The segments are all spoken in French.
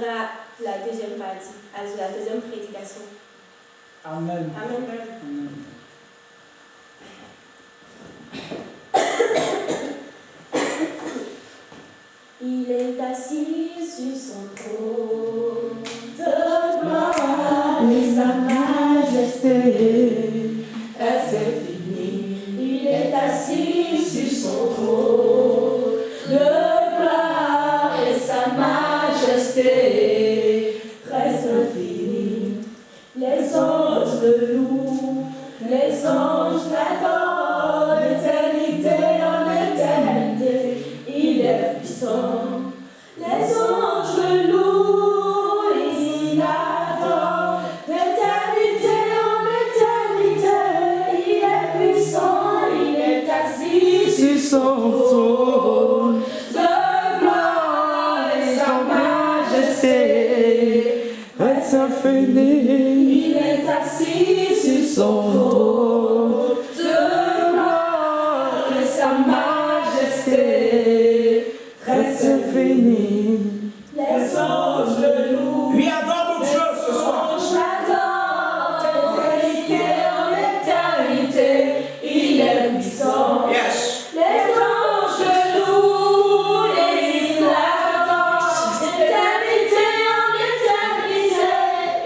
La deuxième partie, also la deuxième prédication. Amen. Amen. Amen. Il est assis sur son trône de gloire et sa majesté est infinie. Il est assis sur son trône de gloire et sa majesté reste infinie. Les anges le louent, les anges l'adorent, d'éternité en éternité. Il est puissant. Les anges le louent, ils l'adorent, d'éternité en éternité. Il est puissant, il est assis sur son trône de gloire et sa majesté reste infinie. Il est assis sur son trône de gloire et sa majesté reste infinie. Les anges le louent. Lui adore ton Dieu ce soir. Les anges l'adorent, d'éternité en éternité. Il est puissant. Yes. Les anges le louent, ils l'adorent, d'éternité en éternité.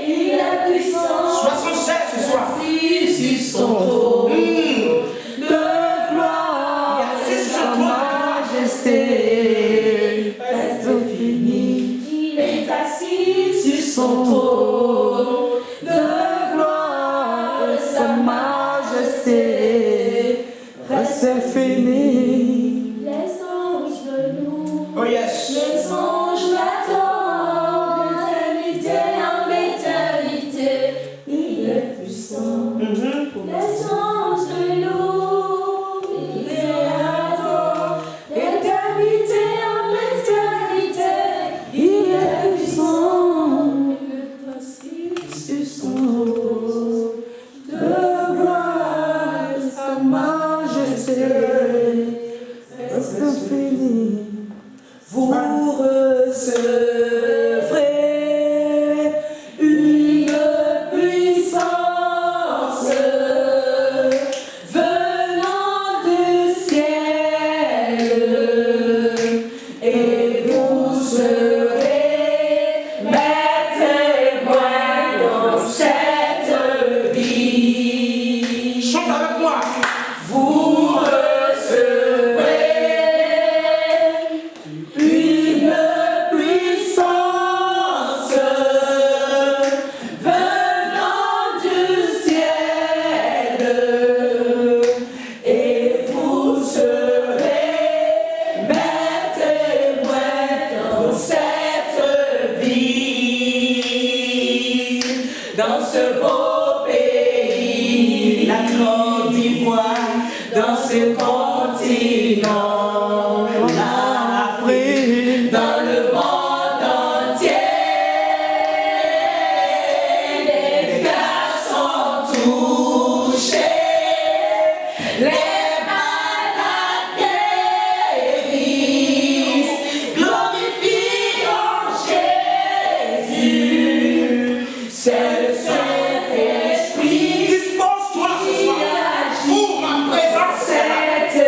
Il est puissant. 67 ce soir. Assis sur son trône de gloire et sa majesté reste infinie. Il est assis sur son trône de gloire et sa majesté reste infinie. Les anges le louent. Oh yes. Les anges l'adorent, d'éternité en éternité. Il est puissant. Les anges le louent, ils l'adorent, d'éternité en éternité. Il est puissant. Il est assis sur son trône de gloire et sa majesté reste infinie. Vous recevrez une puissance venant du ciel et vous serez mes témoins dans cette vie. Chante avec moi. Vous recevrez une puissance venant du ciel et vous serez mes témoins dans cette vie, dans ce beau pays, la Côte d'Ivoire, dans ce continent, l'Afrique, dans le monde entier. Les cœurs sont touchés, les malades guérissent, glorifions Jésus. C'est le Saint-Esprit Dispose-toi ce qui soir agit pour ma présence. cette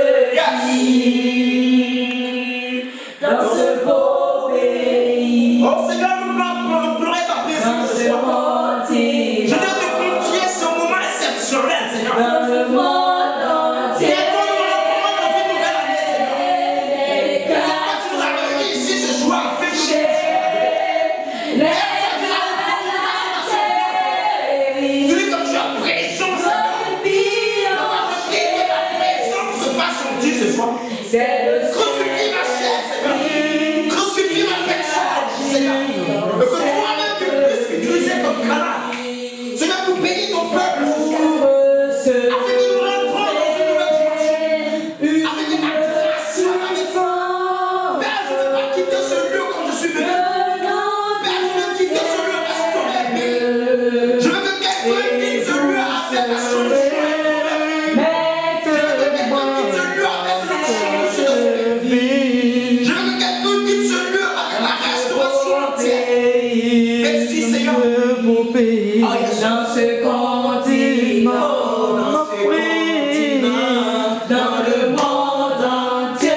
vie dans ce beau pays, Oh Seigneur, nous voulons pleurer ta dans présence ce ce soir. Je viens continent, te confier ce moment exceptionnel, Seigneur. dans le monde entier. Bientôt nous allons prendre notre vie nouvelle année, Seigneur. Les Et cœurs pourquoi tu nous as réunis ici ce soir? Fais touchés, les malades Tu guéris, dis comme tu as présence, Seigneur. glorifions Je prie que ta présence se fasse sentir ce soir. c'est le Crucifie ma chair, Seigneur. Crucifie ma personne, Seigneur. Et que toi-même tu puisses m'utiliser comme canal. Seigneur, nous bénis ton peuple ce soir. Afin que nous rentrons dans une nouvelle dimension. Afin que ta grâce soit avec nous. Père, je ne veux pas quitter ce lieu comme je suis venu. Père, je veux prie dans ce continent, dans ce continent, dans le monde entier.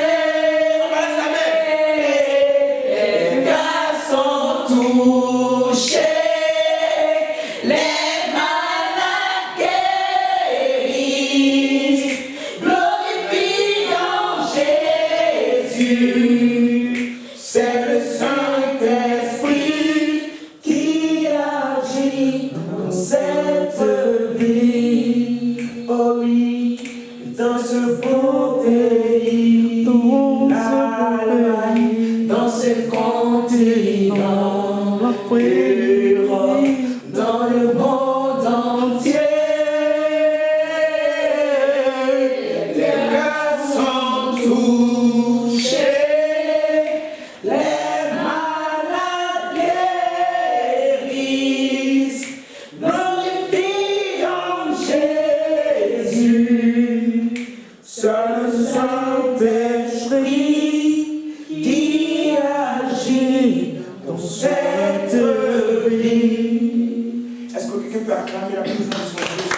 Les cœurs sont touchés, les malades guéris, glorifiant Jésus. C'est le Saint-Esprit qui agit dans cette vie. Oh oui, dans ce beau pays, dans ce continent, l'Europe, dans le monde entier. Les cœurs sont touchés. Les malades guérissent, glorifiant Jésus. Seul le Saint-Esprit qui agit dans cette vie. Est-ce que quelqu'un peut acclamer la présence de son Dieu?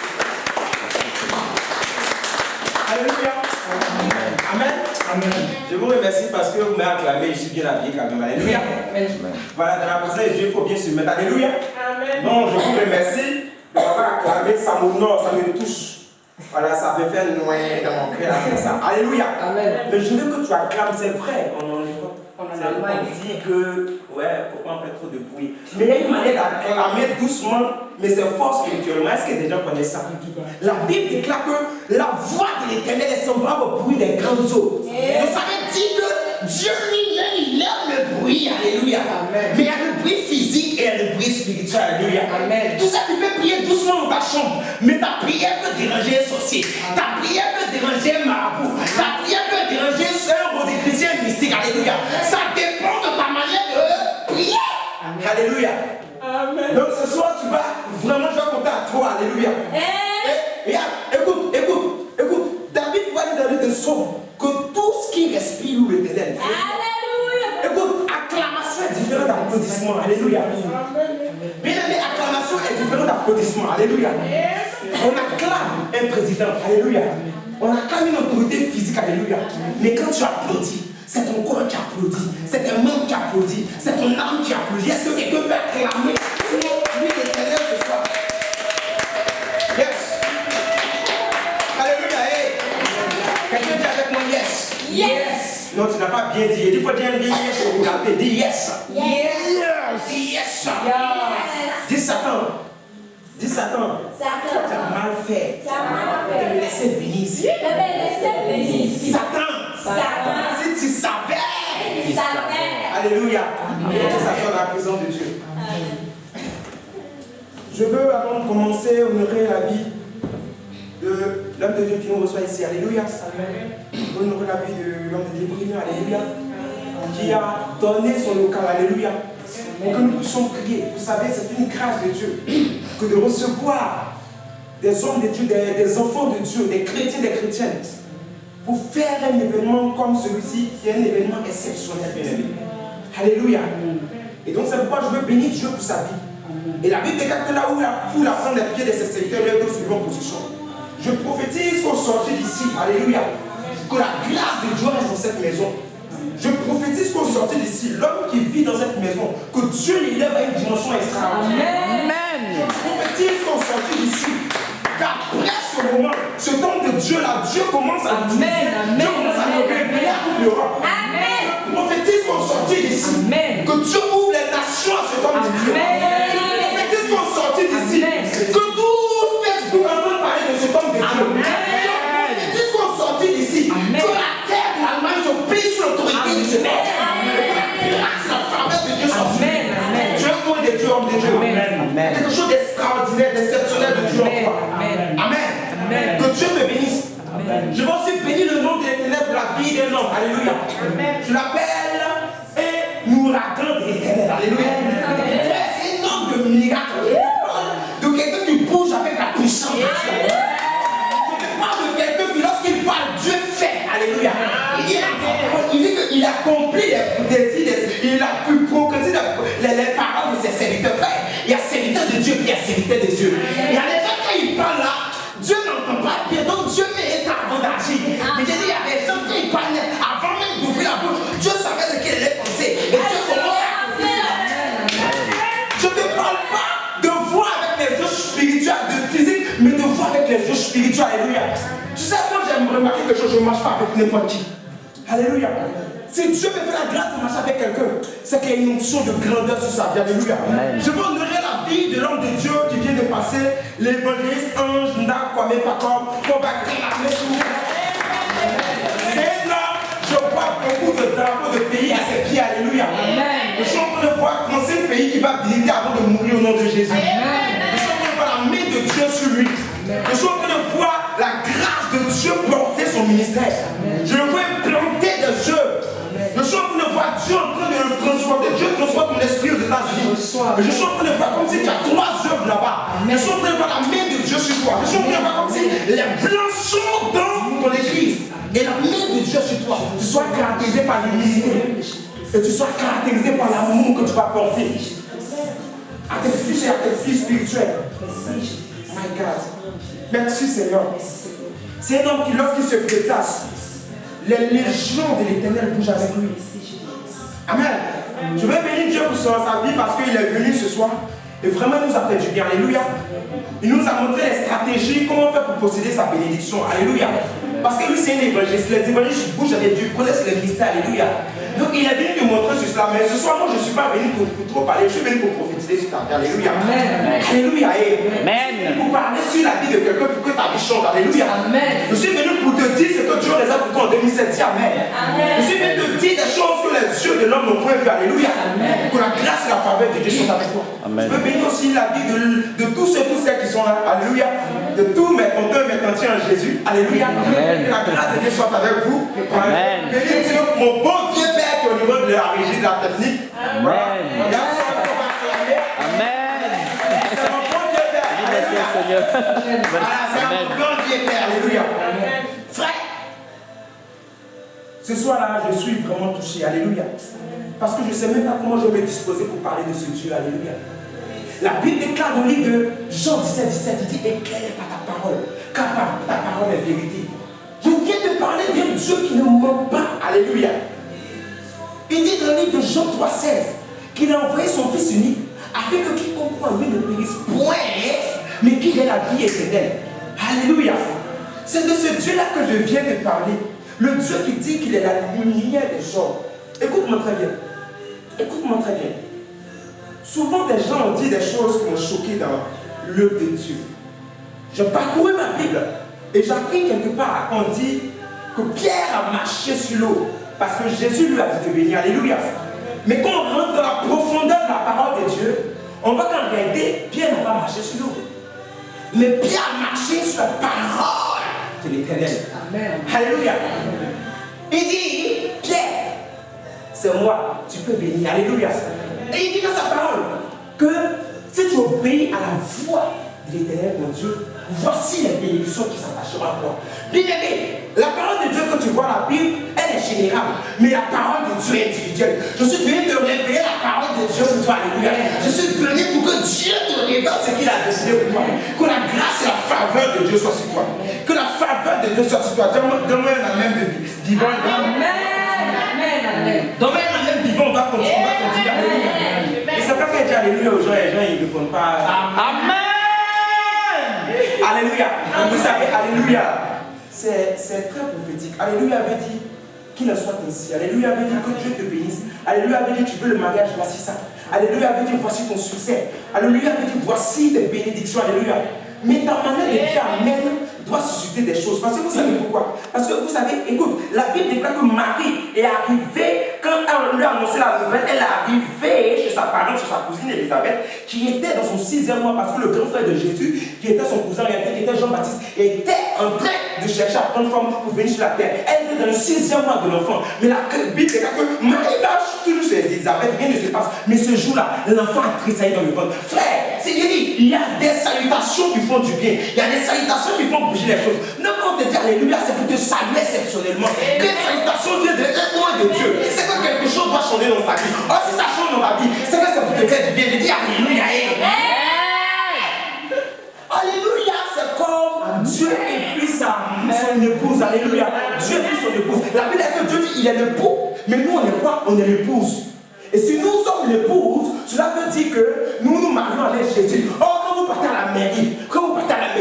Alléluia. Amen. Amen. Je vous remercie parce que vous m'avez acclamé. Je suis bien habillé quand même. Alléluia. Voilà, dans la présence de Dieu, il faut bien se mettre. Alléluia. Amen. Donc, je vous remercie de m'avoir acclamé. Ça m'honore, ça me touche. Voilà, ça peut faire loin dans mon cœur après ça. Alléluia. Amen. Mais je veux que tu acclames, c'est vrai. On dit que, ouais, faut pas en faire trop de bruit. Mais il y a une manière d'acclamer doucement, mais c'est fort spirituellement. Est-ce que des gens connaissent ça? La Bible déclare que la voix de l'Éternel est semblable au bruit des grandes eaux. Vous savez dire que Dieu lui-même, il aime le bruit. Alléluia. Amen. Mais il y a le bruit physique et il y a le bruit spirituel. Alléluia. Amen. Tout ça, tu peux prier doucement dans ta chambre, mais ta prière peut déranger un sorcier. Ta prière peut déranger un marabout. Ta prière peut déranger un rosicrucien mystique. Alléluia. Ça dépend de ta manière de prier. Amen. Alléluia. Amen. Donc ce soir, tu vas vraiment, je vais compter à toi. Alléluia. Regarde, écoute. David va dire dans le psaume que tout ce qui respire loue l'Éternel. Alléluia. Écoute, acclamation est différente d'applaudissement. Alléluia. Bien aimé, acclamation est différente d'applaudissement. Alléluia. On acclame un président. Alléluia. On acclame une autorité physique. Alléluia. Mais quand tu applaudis, c'est ton corps qui applaudit, c'est tes mains qui applaudit, c'est ton âme qui applaudit. Est-ce que quelqu'un peut acclamer lui l'Éternel ce soir? Yes. Alléluia. Hey. Quelqu'un dit avec moi yes. Yes. Non, tu n'as pas bien dit. Il faut dire yes pour l'appeler. Dis yes. Yes. Dis yes. Dis Satan. Dis Satan. Tu as mal fait. Tu as me laissé venir ici. Satan. Si tu savais. Alléluia. Ça soit la présence de Dieu. Je veux, avant de commencer, honorer la vie de l'homme de Dieu qui nous reçoit ici. Alléluia. Honorer la vie de l'homme de Dieu brillant. Alléluia. Qui a donné son local. Alléluia. Pour que nous puissions prier. Vous savez, c'est une grâce de Dieu que de recevoir des hommes de Dieu, des enfants de Dieu, des chrétiens, des chrétiennes, pour faire un événement comme celui-ci, qui est un événement exceptionnel, bien aimé. Alléluia. Et donc c'est pourquoi je veux bénir Dieu pour sa vie. Et la Bible déclare que là où la foule apprend les pieds de ses serviteurs, les deux suivent en position. Je prophétise qu'au sortir d'ici, alléluia, que la grâce de Dieu reste dans cette maison. Je prophétise qu'au sortir d'ici, l'homme qui vit dans cette maison, que Dieu l'élève à une dimension extraordinaire. Amen. Je prophétise qu'au sortir d'ici, qu'après ce moment, ce temps de Dieu là, Dieu commence à Dieu commence à nous révéler à toute l'Europe. Amen. Je prophétise qu'au sortir d'ici, que Dieu ouvre les nations à ce temps de Dieu. Je prophétise qu'au sortir d'ici, que tout Facebook entend parler de ce temps de Dieu. Je prophétise qu'au sortir d'ici, que la terre de l'Allemagne se plie sous l'autorité de Dieu. La faveur de Dieu soit sur nous. Tu es homme de Dieu, homme de Dieu. Quelque chose d'extraordinaire, d'exceptionnel de Dieu en toi. Amen. Que Dieu te bénisse. Je vais aussi bénir le nom de l'Éternel pour la vie d'un homme. Alléluia. Je l'appelle un ouragan de l'Éternel. Alléluia. C'est un homme de miracle. De quelqu'un qui bouge avec la puissance de Dieu. Je parle de quelqu'un qui, lorsqu'il parle, Dieu fait. Alléluia. Il dit qu'il accomplit les désirs, il a pu concrétiser les paroles de ses serviteurs. Il y a serviteurs de Dieu, puis il y a serviteurs Dieu. Il y a des gens quand ils parlent là, Dieu n'entend pas bien, donc Dieu est avant d'agir. Mais j'ai dit, il y a des gens quand ils parlent, avant même d'ouvrir la bouche, Dieu savait ce qu'il allait penser. Et Dieu commence à je ne te parle pas de voir avec les yeux spirituels, de physique, mais de voir avec les yeux spirituels. Alléluia. Tu sais, moi j'aime remarquer quelque chose, je ne marche pas avec n'importe qui. Alléluia. Si Dieu me fait la grâce de marcher avec quelqu'un, c'est qu'il y a une onction de grandeur sur sa vie. Alléluia. Je veux honorer la vie de l'homme de Dieu qui vient de passer, l'évangéliste Ange Nda Kwame Pakom, qu'on va clamer tout. C'est là, je vois beaucoup de drapeaux de pays à ses pieds. Alléluia. Je suis en train de voir quand c'est le pays qui va visiter avant de mourir au nom de Jésus. Je suis en train de voir la main de Dieu sur lui. Je suis en train de voir la grâce de Dieu porter son ministère. Je le vois implanter des œuvres. Je suis en train de voir Dieu en train de le transporter. Dieu transporte mon esprit aux États-Unis. Je suis en train de voir comme si tu as 3 œuvres là-bas. Je suis en train de voir la main de Dieu sur toi. Je suis en train de voir comme si les blancs sont dans ton église. Et la main de Dieu sur toi. Tu sois caractérisé par l'humilité. Et tu sois caractérisé par l'amour que tu vas porter à tes fils et à tes filles spirituels. My God. Merci Seigneur. C'est un homme qui, lorsqu'il se déplace, les légions de l'Éternel bougent avec lui. Amen. Je veux bénir Dieu pour sa vie parce qu'il est venu ce soir et vraiment il nous a fait du bien. Alléluia. Il nous a montré les stratégies, comment faire pour posséder sa bénédiction. Alléluia. Parce que lui c'est un évangéliste. Les évangélistes bougent avec Dieu, connaissent les mystères. Alléluia. Donc il est venu nous montrer sur cela. Mais ce soir, moi je ne suis pas venu pour trop parler, je suis venu pour prophétiser sur ta vie. Alléluia. Amen. Alléluia. Amen. Pour parler sur la vie de quelqu'un pour que ta vie change. Alléluia. Amen. Je suis venu pour te dire ce que Dieu réserve pour toi en 2007. Amen. Amen. Je suis venu te dire des choses que les yeux de l'homme n'ont point vu. Alléluia. Amen. Que la grâce et la faveur de Dieu sont avec toi. Amen. Je veux bénir aussi la vie de tous ceux qui sont là. Alléluia. De tous mes tontins et mes tantiers en Jésus. Alléluia. Amen. Que la grâce de Dieu soit avec vous. Amen. Bénis Dieu, mon bon Dieu Père qui est au niveau de la régie de la technique. Amen. Amen. C'est mon bon Dieu Père. Alléluia. Voilà, c'est mon bon Dieu Père. Alléluia. Frère, ce soir-là, je suis vraiment touché. Alléluia. Parce que je ne sais même pas comment je vais me disposer pour parler de ce Dieu. Alléluia. La Bible déclare dans le livre de Jean 17, 17, il dit éclairé par ta parole, car par ta parole est vérité. Je viens de parler d'un Dieu qui ne ment pas. Alléluia. Il dit dans le livre de Jean 3, 16 qu'il a envoyé son Fils unique afin que quiconque croit en lui ne périsse point, mais qu'il ait la vie éternelle. Alléluia. C'est de ce Dieu-là que je viens de parler. Le Dieu qui dit qu'il est la lumière des gens. Écoute-moi très bien. Écoute-moi très bien. Souvent, des gens ont dit des choses qui m'ont choqué dans l'œuvre de Dieu. Je parcourais ma Bible et j'ai appris quelque part qu'on dit que Pierre a marché sur l'eau parce que Jésus lui a dit de venir. Alléluia. Mais quand on rentre dans la profondeur de la parole de Dieu, on voit qu'en réalité, Pierre n'a pas marché sur l'eau. Mais Pierre a marché sur la parole de l'Éternel. Amen. Alléluia. Il dit, Pierre, c'est moi, tu peux venir. Alléluia. Et il dit dans sa parole que si tu obéis à la voix de l'Éternel, mon Dieu, voici les bénédictions qui s'attacheront à toi. Bien aimé, la parole de Dieu que tu vois dans la Bible, elle est générale, mais la parole de Dieu est individuelle. Je suis venu te révéler la parole de Dieu pour toi. Alléluia. Je suis venu pour que Dieu te révèle ce qu'il a décidé pour toi. Que la grâce et la faveur de Dieu soient sur toi. Que la faveur de Dieu soit sur toi. Donne-moi un amen de vivant. Amen. Donne-moi un amen vivant. On va continuer. Alléluia. Et c'est pas qu'elle dit Alléluia aux gens, les gens ils ne répondent pas. Amen. Alléluia. Vous savez, Alléluia, c'est très prophétique. Alléluia avait dit qu'il en soit ainsi. Alléluia avait dit que Dieu te bénisse. Alléluia avait dit tu veux le mariage, voici ça. Alléluia avait dit voici ton succès. Alléluia avait dit voici tes bénédictions. Alléluia. Mais ta manière de dire Amen doit susciter des choses. Parce que vous savez pourquoi? Parce que vous savez, écoute, la Bible déclare que Marie est arrivée, quand on lui a annoncé la nouvelle, elle est arrivée chez sa parente, chez sa cousine Élisabeth, qui était dans son 6e mois, parce que le grand frère de Jésus, qui était son cousin, qui était Jean-Baptiste, était en train de chercher à prendre forme pour venir sur la terre. Elle était dans le 6e mois de l'enfant. Mais la Bible déclare que Marie va toujours chez Élisabeth, rien ne se passe. Mais ce jour-là, l'enfant a tressailli dans le ventre. Frère, c'est dit, il y a des salutations qui font du bien. Il y a des salutations qui font bouger les choses. Non, quand on te dit Alléluia, c'est pour te saluer exceptionnellement. Que les salutations viennent de loin de Dieu. C'est que quelque chose doit changer dans ta vie. Oh, si ça change dans ta vie, c'est que c'est pour te faire du bien. Je dis Alléluia. l'épouse, alléluia. Dieu est son épouse. La Bible dit que Dieu dit il est l'époux, mais nous on est quoi? On est l'épouse. Et si nous sommes l'épouse, cela veut dire que nous nous marions avec Jésus. Or, quand vous partez à la mairie,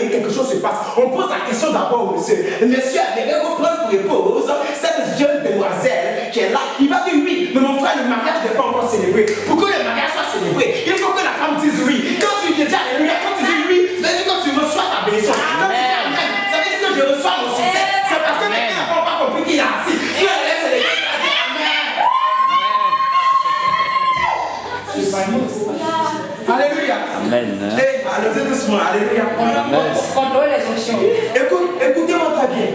quelque chose se passe. On pose la question d'abord au monsieur. Monsieur, allez-vous prendre pour épouse cette jeune demoiselle qui est là? Il va dire oui, mais mon frère, le mariage n'est pas encore célébré. Pour que le mariage soit célébré, il faut que la femme dise oui. Quand tu dis alléluia, quand tu dis oui, ça veut dire que tu reçois ta bénédiction. Quand tu dis amen, ça veut dire que je reçois mon succès. C'est parce que quelqu'un n'a pas compris qu'il est assis. Si elle laisse les gars, il dit amen. Alléluia. Amen. Allez doucement, alléluia. Contrôle les options. Écoutez-moi très bien.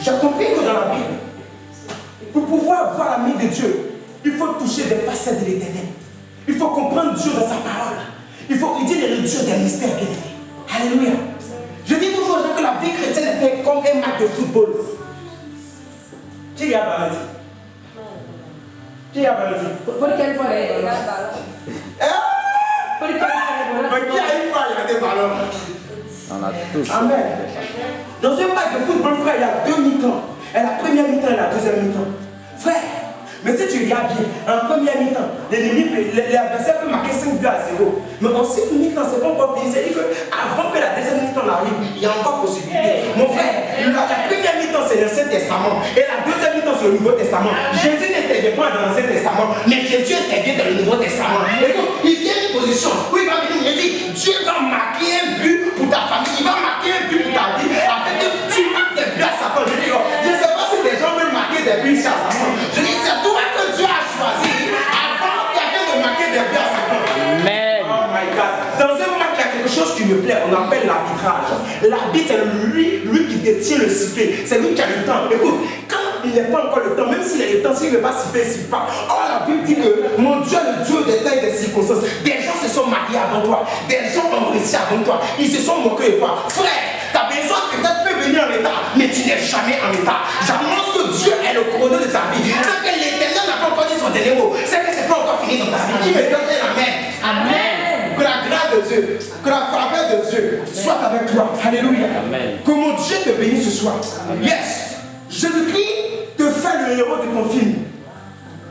J'ai compris que dans la Bible, pour pouvoir voir la main de Dieu, il faut toucher des facettes de l'éternel. Il faut comprendre Dieu dans sa parole. Il faut dire le Dieu des mystères bien aimés. Alléluia. Je dis toujours aux gens que la vie chrétienne était comme un match de football. Qui a balancé? Qui a balancé? Por quel vorrei? Por quel Mais qui a une fois il y a des ballons? On a tous. Amen. Dans un match de football, frère, il y a deux mi-temps. Et la première mi-temps et la deuxième mi-temps. Frère, mais si tu regardes bien, en première mi-temps, l'adversaire peut marquer 5 buts à 0. Mais en 6 mi-temps, c'est pas encore fini. C'est-à-dire qu'avant que la deuxième mi-temps arrive, il y a encore possibilité. Mon frère, la première mi-temps, c'est l'Ancien Testament. Et la deuxième mi-temps, c'est le Nouveau Testament. Jésus n'intervient pas dans l'Ancien Testament, mais Jésus intervient dans le Nouveau Testament. Et donc, il vient une position où il va venir, il dit, Dieu va marquer un but pour ta famille, il va marquer un but pour ta vie, afin que tu marques des buts à Satan. Je dis, je ne sais pas si des gens veulent marquer des buts à Satan. Je dis, c'est toi que Dieu a choisi avant quelqu'un de marquer des buts à Satan. Amen. Oh my God. Dans un match, il y a quelque chose qui me plaît, on appelle l'arbitrage. L'arbitre, c'est lui qui détient le sifflet. C'est lui qui a le temps. Écoute, quand il n'est pas encore le temps, même s'il a le temps, s'il ne veut pas siffler, il ne siffle pas. Oh, la Bible dit que mon Dieu, le Dieu des temps et des circonstances, des gens se sont mariés avant toi, des gens ont réussi avant toi, ils se sont moqués de toi. Frère, ta besoin peut-être peut venir en état, mais tu n'es jamais en état. J'annonce que Dieu est le chrono de ta vie. Tant que l'éternel n'a pas encore dit son dernier mot, c'est que c'est pas encore fini dans ta vie. Qui me donne un amen? Amen. Que la grâce de Dieu, que la faveur de Dieu soit avec toi. Alléluia. Amen. Que mon Dieu te bénisse ce soir. Yes. Jésus-Christ te fait le héros de ton film.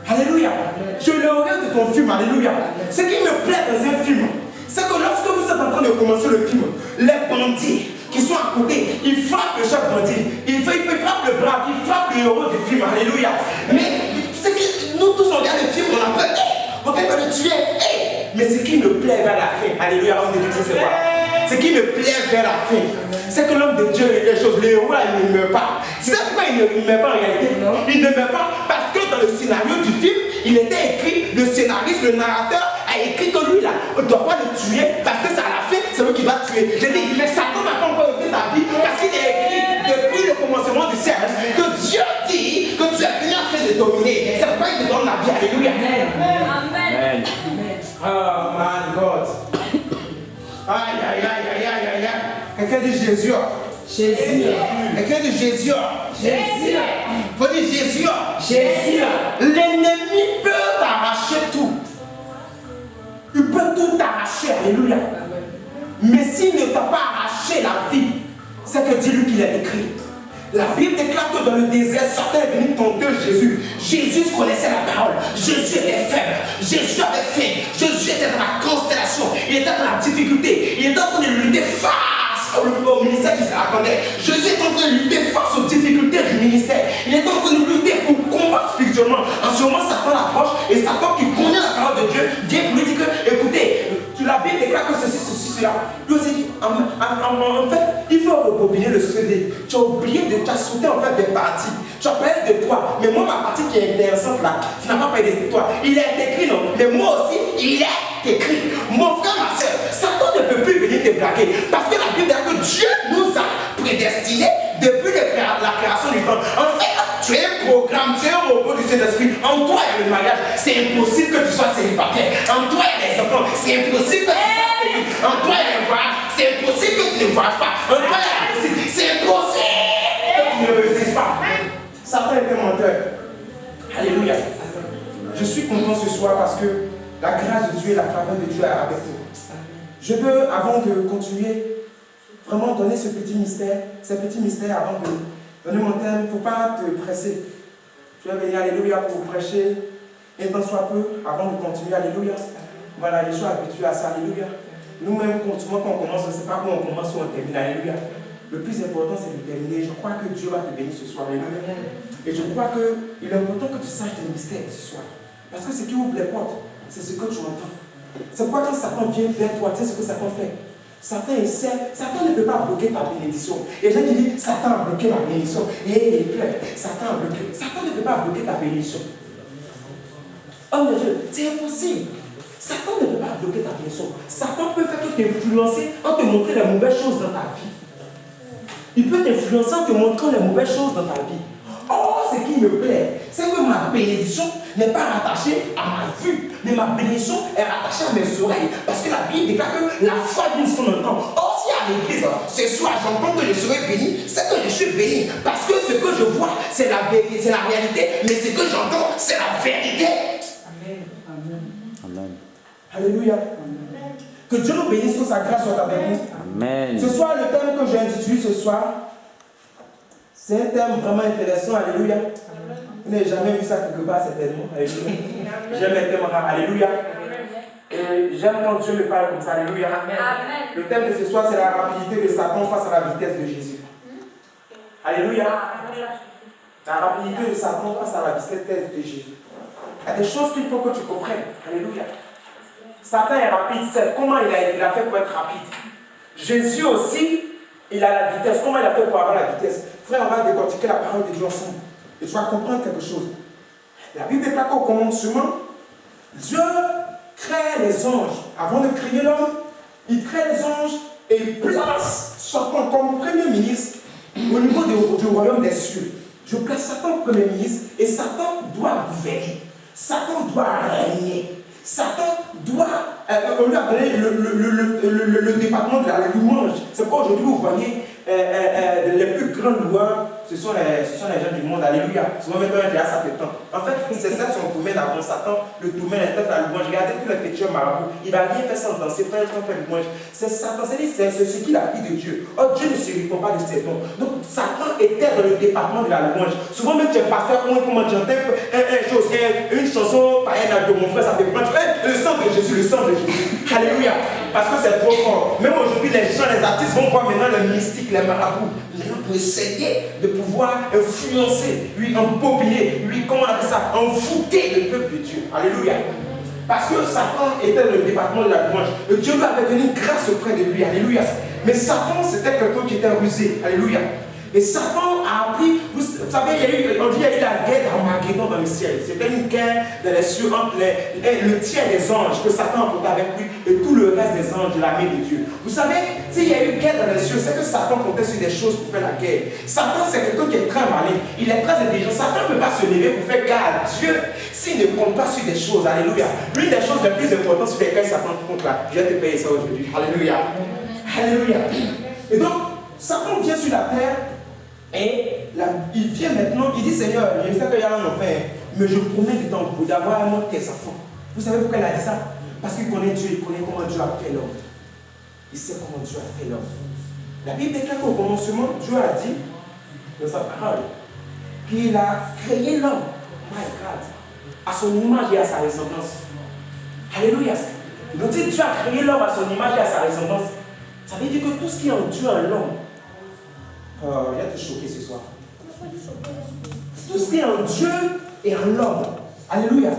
Alléluia. Je le héros de ton film. Alléluia. Ce qui me plaît dans un film, c'est que lorsque vous êtes en train de commencer le film, les bandits qui sont à côté, ils frappent le chef bandit. Ils frappent le bras, ils frappent le héros du film. Alléluia. Mais c'est que nous tous on regarde le film, on a peur. On peut pas le tuer. Mais ce qui me plaît vers la fin, alléluia, on dit c'est quoi? Ce qui me plaît vers la fin, c'est que l'homme de Dieu est quelque chose. Le héros là, il ne meurt pas. Tu sais pourquoi il ne meurt pas en réalité? Il ne meurt pas parce que dans le scénario du film, il était écrit, le scénariste, le narrateur a écrit que lui là, on ne doit pas le tuer parce que c'est à la fin, c'est lui qui va tuer. J'ai dit, mais Satan n'a pas encore été ta vie parce qu'il est écrit depuis le commencement du ciel que Dieu dit que tu es venu afin de dominer. C'est pourquoi il te donne la vie. Alléluia. Amen. Oh my God. Aïe, aïe, aïe, aïe, aïe, aïe, aïe. Quelqu'un dit Jésus. Jésus. Quelqu'un dit Jésus. Jésus. Faut dire Jésus. Jésus. L'ennemi peut t'arracher tout. Il peut tout t'arracher. Alléluia. Mais s'il ne t'a pas arraché la vie, c'est que dis-lui qu'il est écrit. La Bible déclare que dans le désert, certains est venu tenter Jésus. Jésus connaissait la parole. Jésus était faible. Jésus avait faim. Jésus était dans la constellation. Il était dans la difficulté. Il était en train de lutter face au ministère qui s'attendait. Jésus était en train de lutter face aux difficultés du ministère. Il était en train de lutter pour combattre spirituellement. En ce moment, Satan l'approche et Satan qui connaît la parole de Dieu, Dieu lui dit que, écoutez, la Bible déclare que ceci, cela. Lui aussi dit, en fait, il faut rebobiner le CD. Tu as oublié de sauté en fait des parties. Tu as parlé de toi. Mais moi, ma partie qui est intéressante là, tu n'as pas parlé de toi. Il est écrit, non. Mais moi aussi, il est écrit. Mon frère, ma soeur, Satan ne peut plus venir te braquer. Parce que la Bible dit que Dieu nous a prédestinés depuis la création du temps. En fait, tu es un programme, tu es un robot du Saint-Esprit. En toi, il y a le mariage. C'est impossible que tu sois célibataire. En toi, il y a les enfants. C'est impossible que tu sois stérile. En toi, il y a le voyage. C'est impossible que tu ne voyages pas. En toi, il y a la réussite. C'est impossible que tu ne réussisses pas. Satan est un menteur. Alléluia. Je suis content ce soir parce que la grâce de Dieu et la faveur de Dieu est avec nous. Je veux, avant de continuer, vraiment donner ce petit mystère avant Donnez mon thème, il ne faut pas te presser. Tu vas venir, alléluia, pour vous prêcher. Et tant soit peu, avant de continuer, alléluia. Voilà, je suis habitué à ça, alléluia. Nous-mêmes, souvent quand on commence, on ne sait pas où on commence ou on termine, alléluia. Le plus important, c'est de terminer. Je crois que Dieu va te bénir ce soir, alléluia. Et je crois qu'il est important que tu saches tes mystères ce soir. Parce que ce qui ouvre les portes, c'est ce que tu entends. C'est pourquoi quand Satan vient vers toi, tu sais ce que Satan fait. Satan essaie, Satan ne peut pas bloquer ta bénédiction. Et les gens qui disent, Satan a bloqué ma bénédiction. Et il pleure, Satan a bloqué. Satan ne peut pas bloquer ta bénédiction. Oh mon Dieu, c'est impossible. Satan ne peut pas bloquer ta bénédiction. Satan peut faire que t'influencer en te montrant les mauvaises choses dans ta vie. Il peut t'influencer en te montrant les mauvaises choses dans ta vie. Oh, ce qui me plaît, c'est que ma bénédiction n'est pas rattachée à ma vue, mais ma bénédiction est rattachée à mes oreilles. Parce que la Bible déclare que la foi vient de ce qu'on entend. Or, si à l'église, ce soir, j'entends que je serai béni, c'est que je suis béni. Parce que ce que je vois, c'est la vérité, c'est la réalité, mais ce que j'entends, c'est la vérité. Amen. Amen. Amen. Alléluia. Amen. Que Dieu nous bénisse, que sa grâce soit avec nous. Amen. Ce soir, le thème que j'ai introduit ce soir, c'est un thème vraiment intéressant. Alléluia. Vous n'avez jamais vu ça quelque part, certainement. Alléluia. J'aime les thèmes rares. Alléluia. Et j'aime quand Dieu me parle comme ça. Alléluia. Le thème de ce soir, c'est la rapidité de Satan face à la vitesse de Jésus. Alléluia. La rapidité de Satan face à la vitesse de Jésus. Il y a des choses qu'il faut que tu comprennes. Alléluia. Satan est rapide, c'est comment il a fait pour être rapide. Jésus aussi, il a la vitesse. Comment il a fait pour avoir la vitesse? Frère, on va décortiquer la parole de Dieu ensemble. Et tu vas comprendre quelque chose. La Bible déclare qu'au commencement, Dieu crée les anges. Avant de créer l'homme, il crée les anges et il place Satan comme premier ministre au niveau du royaume des cieux. Je place Satan premier ministre et Satan doit gouverner. Satan doit régner. Satan doit, on lui a donné le département de la louange. C'est pourquoi aujourd'hui vous voyez les plus grands loueurs, ce sont les gens du monde. Alléluia. Souvent maintenant il y a ça fait temps. En fait, c'est ça son domaine avant Satan. Le domaine est la louange. Regardez tous les féticheurs marabouts. Il va rien faire sans danser, frère, sans faire louange. C'est Satan, c'est ce qu'il a pris de Dieu. Oh, Dieu ne se répond pas de ses dons. Donc Satan était dans le département de la louange. Souvent même tu es pasteur, comment tu entends une chanson païenne de mon frère, ça te prend. Le sang de Jésus, le sang de Jésus. Alléluia. Parce que c'est trop fort. Même aujourd'hui, les gens, les artistes vont voir maintenant les mystiques, les marabouts. Maintenant, pour essayer de pouvoir influencer, lui embobiner, lui, comment on appelle ça, envoûter le peuple de Dieu. Alléluia. Parce que Satan était dans le département de la louange. Et Dieu lui avait donné une grâce auprès de lui. Alléluia. Mais Satan, c'était quelqu'un qui était rusé. Alléluia. Et Satan a appris, vous savez, on dit qu'il y a eu la guerre d'Armageddon dans le ciel. C'était une guerre dans les cieux entre le tiers des anges que Satan emportait avec lui et tout le reste des anges de l'armée de Dieu. Vous savez, s'il y a eu guerre dans les cieux, c'est que Satan comptait sur des choses pour faire la guerre. Satan, c'est quelqu'un qui est très malin. Il est très intelligent. Satan ne peut pas se lever pour faire guerre à Dieu s'il ne compte pas sur des choses. Alléluia. L'une des choses les plus importantes sur lesquelles Satan compte là, je vais te payer ça aujourd'hui. Alléluia. Alléluia. Et donc, Satan vient sur la terre. Et là, il vient maintenant, il dit Seigneur, je sais qu'il y a un enfant, mais je promets d'avoir un autre tes enfants. Vous savez pourquoi il a dit ça? Parce qu'il connaît Dieu, il connaît comment Dieu a fait l'homme. Il sait comment Dieu a fait l'homme. La Bible déclare qu'au commencement, Dieu a dit, dans sa parole, qu'il a créé l'homme, à son image et à sa ressemblance. Alléluia. Donc si Dieu a créé l'homme à son image et à sa ressemblance, ça veut dire que tout ce qui est en Dieu, en l'homme, il va te choquer ce soir. Tout ce qui est en Dieu et en l'homme. Alléluia.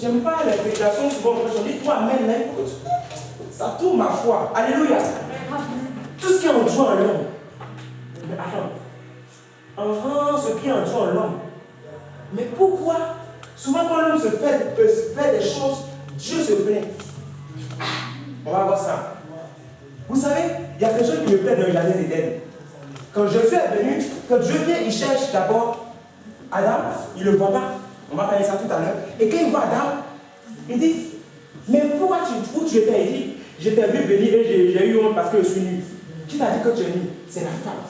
J'aime pas les prédications souvent. Je dis toi, amen, écoute. Ça tourne ma foi. Alléluia. Tout ce qui est en Dieu en l'homme. Mais attends. Enfin, ce qui est en Dieu en l'homme. Mais pourquoi? Souvent quand l'homme se fait des choses, Dieu se plaint. On va voir ça. Vous savez, il y a des gens qui me plaignent dans le jardin d'Éden. Quand Jésus est venu, quand Dieu vient, il cherche d'abord Adam, il ne le voit pas. On va parler de ça tout à l'heure. Et quand il voit Adam, il dit, mais pourquoi où tu étais? Il dit, je t'ai vu venir et j'ai eu honte parce que je suis nu. Qui t'a dit que tu es nu? C'est la femme.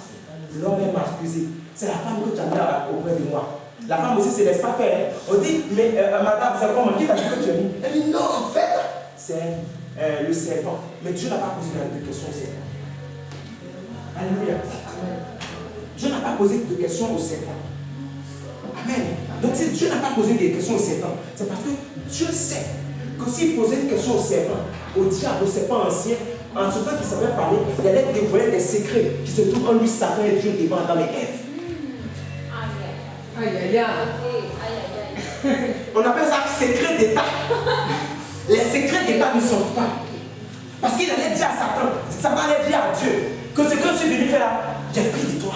L'homme est excusé. C'est la femme que tu as mis auprès de moi. La femme aussi, c'est laisse pas faire. On dit, mais madame, c'est comment? Qui t'a dit que tu es nu? Elle dit, non, en fait, c'est le serpent. Mais Dieu n'a pas posé la question au serpent. Alléluia. Dieu n'a pas posé de questions au serpent. Amen. Donc si Dieu n'a pas posé des questions au serpent, c'est parce que Dieu sait que s'il posait une question au serpent, au diable, au serpent ancien, en ce temps qu'il savait parler, il allait dévoiler des secrets qui se trouvent en lui, Satan et Dieu devant dans les Èves. Aïe, aïe, aïe. On appelle ça secret d'État. Les secrets d'État ne sont pas. Parce qu'il allait dire à Satan, Satan allait dire à Dieu, que ce que je suis venu faire là, j'ai pris de toi.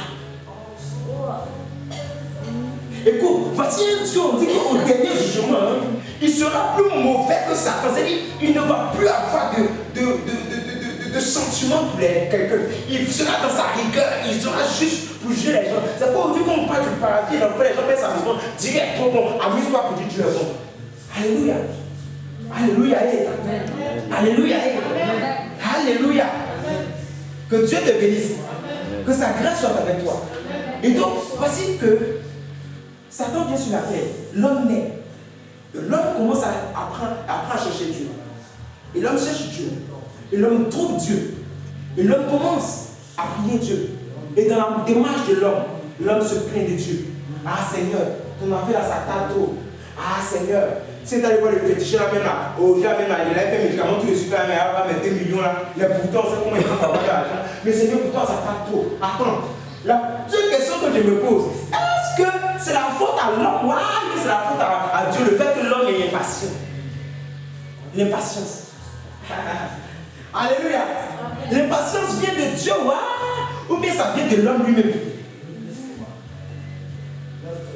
Écoute, voici un Dieu, on dit qu'au dernier jugement, il sera plus mauvais que Satan. C'est-à-dire, il ne va plus avoir de sentiments pour quelqu'un. Il sera dans sa rigueur, il sera juste pour juger les gens. C'est pas aujourd'hui qu'on parle du paradis, l'enfer, les gens pensent amusement, direct, bon, amuse-toi pour dire Dieu est bon. Alléluia. Alléluia. Alléluia. Alléluia. Que Dieu te bénisse. Que sa grâce soit avec toi. Et donc, voici que Satan vient sur la terre, l'homme naît. L'homme commence à apprendre à chercher Dieu. Et l'homme cherche Dieu. Et l'homme trouve Dieu. Et l'homme commence à prier Dieu. Et dans la démarche de l'homme, l'homme se plaint de Dieu. Ah Seigneur, ton affaire là, ça tape trop. Ah Seigneur, si tu allé voir le féticheur là même là, il a fait un médicament, tout de suite là, mais il va mettre 2 millions là, les boutons, on sait comment il va avoir de l'argent. Mais Seigneur, pour toi, ça tape trop. Attends, la seule question que je me pose, est-ce que c'est la faute à l'homme ou c'est la faute à Dieu, le fait que l'homme est impatient? L'impatience. Alléluia. L'impatience vient de Dieu, ou bien ça vient de l'homme lui-même.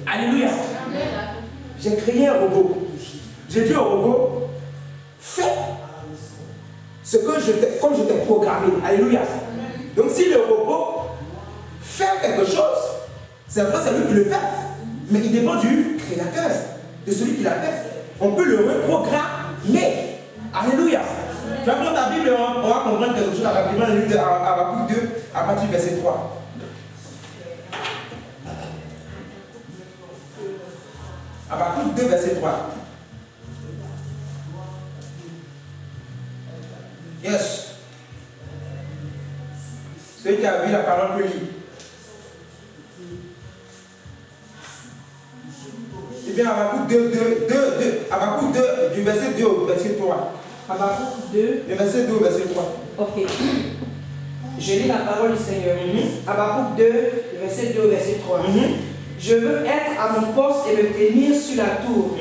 Alléluia. J'ai créé un robot. J'ai dit au robot, fais ce que comme je t'ai programmé. Alléluia. Donc si le robot fait quelque chose, c'est vrai, c'est lui qui le fait. Mais il dépend du créateur, de celui qui l'a fait. On peut le reprogrammer. Alléluia. Tu vas prendre ta Bible et on va comprendre quelque chose rapidement dans le livre d'Habakkuk 2 à partir du verset 3. Habakkuk 2, verset 3. Yes. Celui qui a vu la parole peut lire. Eh bien, Habakkuk 2, Habakkuk 2, du verset 2 au verset 3. Habakkuk 2. Du verset 2 au verset 3. Ok. Je lis la parole du Seigneur. Habakkuk 2, verset 2 au verset 3. Je veux être à mon poste et me tenir sur la tour.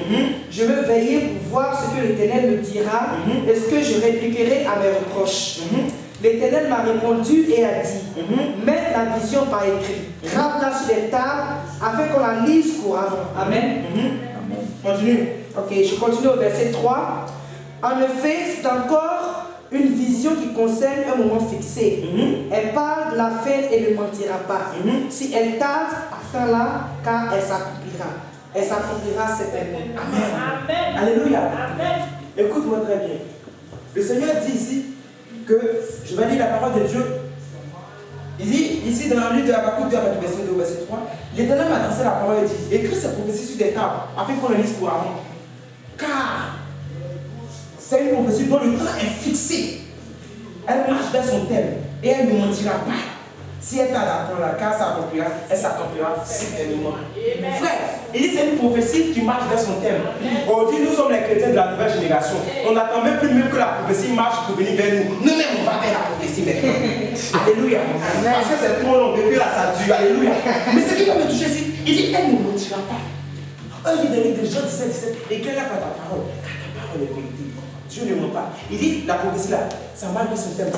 Je veux veiller pour voir ce que l'Éternel me dira et ce que je répliquerai à mes reproches. L'Éternel m'a répondu et a dit, mets la vision par écrit, grave-la sur les tables afin qu'on la lise couramment. Amen. Continue. Ok, je continue au verset 3. En effet, c'est encore une vision qui concerne un moment fixé. Elle parle de la fin et ne mentira pas. Si elle tarde, attends-la, car elle s'accomplira. Elle s'accomplira certainement. Amen. Alléluia. Amen. Écoute-moi très bien. Le Seigneur dit ici que, je vais lire la parole de Dieu. Il dit ici dans le livre de Habakkuk 2, verset 2 au verset 3, l'Éternel m'a adressé la parole et dit, écris ces prophéties sur des tables, afin qu'on les lise couramment. Car c'est une prophétie dont le temps est fixé. Elle marche vers son thème et elle ne mentira pas. Si elle t'a d'attendre la car elle s'accomplira certainement. Frère, il dit c'est une prophétie qui marche vers son thème. Aujourd'hui, nous sommes les chrétiens de la nouvelle génération. On n'attend même plus que la prophétie marche pour venir vers nous. Nous-mêmes, on va vers la prophétie maintenant. Alléluia. Parce que c'est trop long, depuis là, ça dure. Alléluia. Mais ce qui va me toucher ici, il dit elle ne mentira pas. Un livre de Jean 17, éclaire-la par ta parole. Car ta parole est vérité. Dieu ne ment pas. Il dit la prophétie là, ça marche vers son thème,